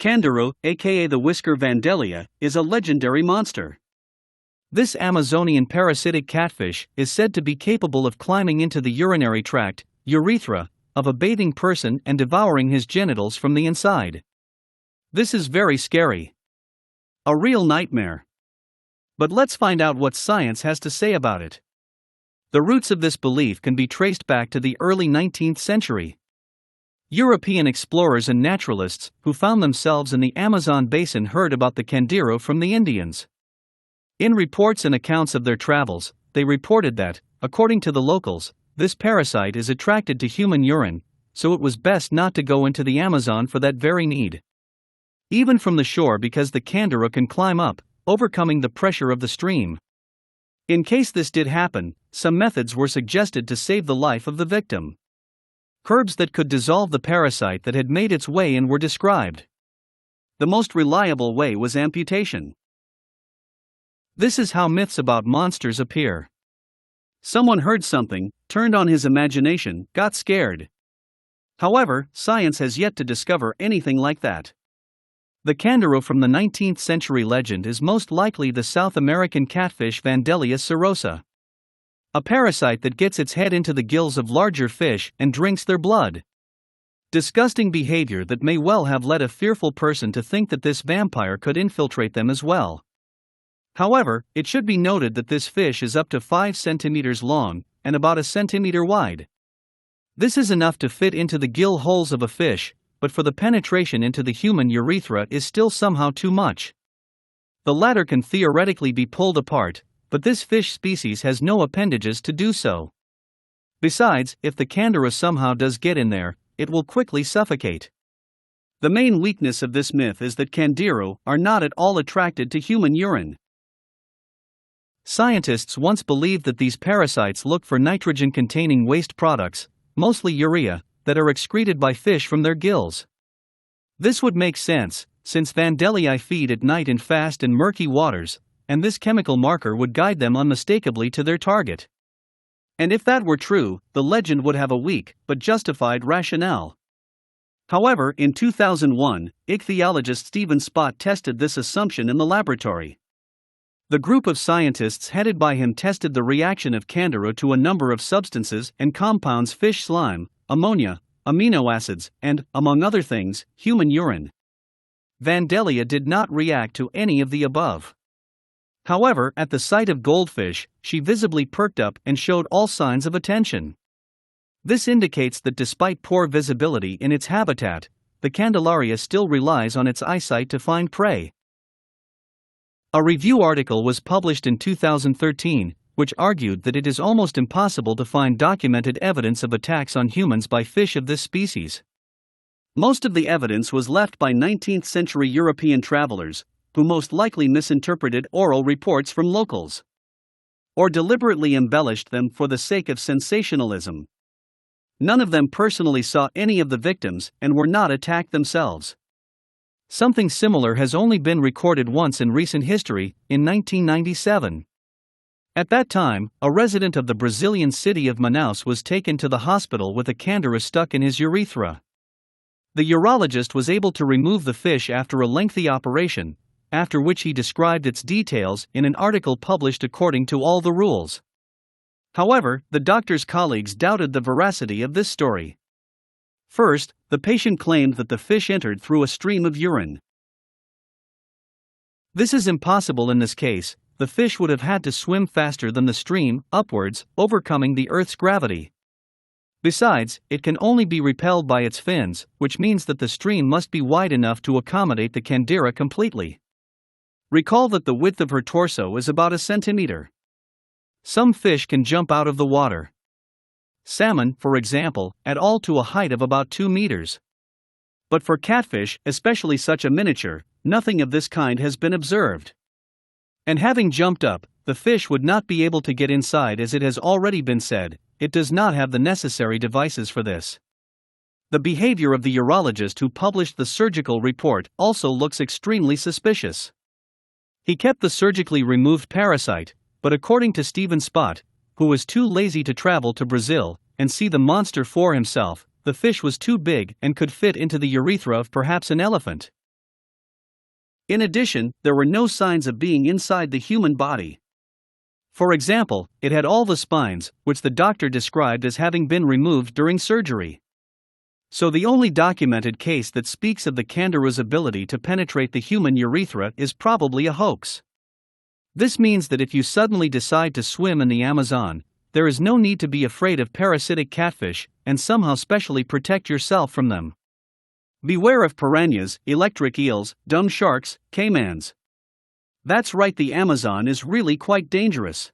Candiru, aka the whisker Vandellia, is a legendary monster. This Amazonian parasitic catfish is said to be capable of climbing into the urinary tract, urethra, of a bathing person and devouring his genitals from the inside. This is very scary. A real nightmare. But let's find out what science has to say about it. The roots of this belief can be traced back to the early 19th century. European explorers and naturalists who found themselves in the Amazon basin heard about the Candiru from the Indians. In reports and accounts of their travels, they reported that, according to the locals, this parasite is attracted to human urine, so it was best not to go into the Amazon for that very need. Even from the shore, because the Candiru can climb up, overcoming the pressure of the stream. In case this did happen, some methods were suggested to save the life of the victim. Herbs that could dissolve the parasite that had made its way in were described. The most reliable way was amputation. This is how myths about monsters appear. Someone heard something, turned on his imagination, got scared. However, science has yet to discover anything like that. The Candiru from the 19th century legend is most likely the South American catfish Vandellia cirrhosa. A parasite that gets its head into the gills of larger fish and drinks their blood. Disgusting behavior that may well have led a fearful person to think that this vampire could infiltrate them as well. However, it should be noted that this fish is up to 5 centimeters long and about 1 centimeter wide. This is enough to fit into the gill holes of a fish, but for the penetration into the human urethra is still somehow too much. The latter can theoretically be pulled apart, but this fish species has no appendages to do so. Besides, if the Candiru somehow does get in there, it will quickly suffocate. The main weakness of this myth is that Candiru are not at all attracted to human urine. Scientists once believed that these parasites look for nitrogen-containing waste products, mostly urea, that are excreted by fish from their gills. This would make sense, since Vandellia feed at night in fast and murky waters, and this chemical marker would guide them unmistakably to their target. And if that were true, the legend would have a weak, but justified rationale. However, in 2001, ichthyologist Stephen Spott tested this assumption in the laboratory. The group of scientists headed by him tested the reaction of Candiru to a number of substances and compounds: fish slime, ammonia, amino acids, and, among other things, human urine. Vandellia did not react to any of the above. However, at the sight of goldfish, she visibly perked up and showed all signs of attention. This indicates that despite poor visibility in its habitat, the Candelaria still relies on its eyesight to find prey. A review article was published in 2013, which argued that it is almost impossible to find documented evidence of attacks on humans by fish of this species. Most of the evidence was left by 19th century European travelers, who most likely misinterpreted oral reports from locals, or deliberately embellished them for the sake of sensationalism. None of them personally saw any of the victims and were not attacked themselves. Something similar has only been recorded once in recent history, in 1997. At that time, a resident of the Brazilian city of Manaus was taken to the hospital with a Candiru stuck in his urethra. The urologist was able to remove the fish after a lengthy operation, after which he described its details in an article published according to all the rules. However, the doctor's colleagues doubted the veracity of this story. First, the patient claimed that the fish entered through a stream of urine. This is impossible in this case. The fish would have had to swim faster than the stream, upwards, overcoming the Earth's gravity. Besides, it can only be repelled by its fins, which means that the stream must be wide enough to accommodate the Candiru completely. Recall that the width of her torso is about 1 centimeter. Some fish can jump out of the water. Salmon, for example, at all to a height of about 2 meters. But for catfish, especially such a miniature, nothing of this kind has been observed. And having jumped up, the fish would not be able to get inside, as it has already been said, it does not have the necessary devices for this. The behavior of the urologist who published the surgical report also looks extremely suspicious. He kept the surgically removed parasite, but according to Stephen Spott, who was too lazy to travel to Brazil and see the monster for himself, the fish was too big and could fit into the urethra of perhaps an elephant. In addition, there were no signs of being inside the human body. For example, it had all the spines, which the doctor described as having been removed during surgery. So the only documented case that speaks of the kangaroo's ability to penetrate the human urethra is probably a hoax. This means that if you suddenly decide to swim in the Amazon, there is no need to be afraid of parasitic catfish and somehow specially protect yourself from them. Beware of piranhas, electric eels, dumb sharks, caimans. That's right, the Amazon is really quite dangerous.